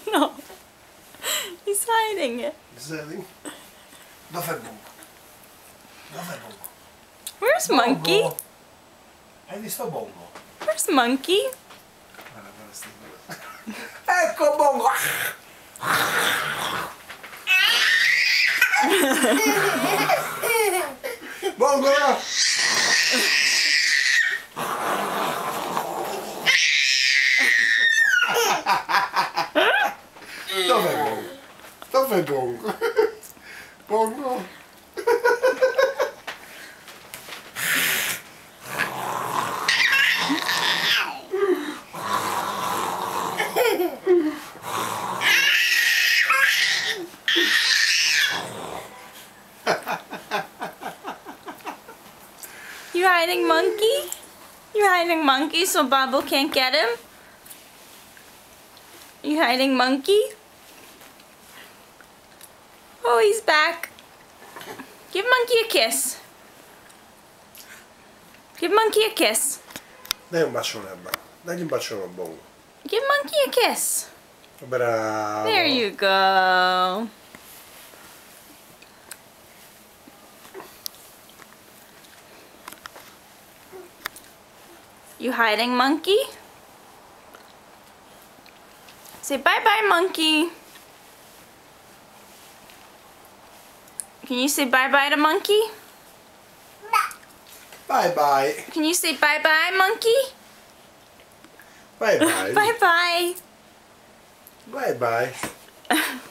No. He's hiding it. Zeding. Dov'è Bongo? Dov'è Bongo? Where's Monkey? Bongo? Hai visto Bongo? Where's Monkey? Guarda, guarda, ecco Bongo! Bongo! Dov'è Bongo? Dov'è Bongo? Bongo? You hiding Monkey? You hiding Monkey so Babu can't get him? You hiding Monkey? Oh, he's back. Give Monkey a kiss. Give Monkey a kiss. Dai un bacione a Bongo. Dagli un bacione a Bongo. Give Monkey a kiss. Bravo. There you go. You hiding Monkey? Say bye-bye, Monkey. Can you say bye-bye to Monkey? Bye bye. Can you say bye-bye, Monkey? Bye bye. Bye-bye. Bye bye.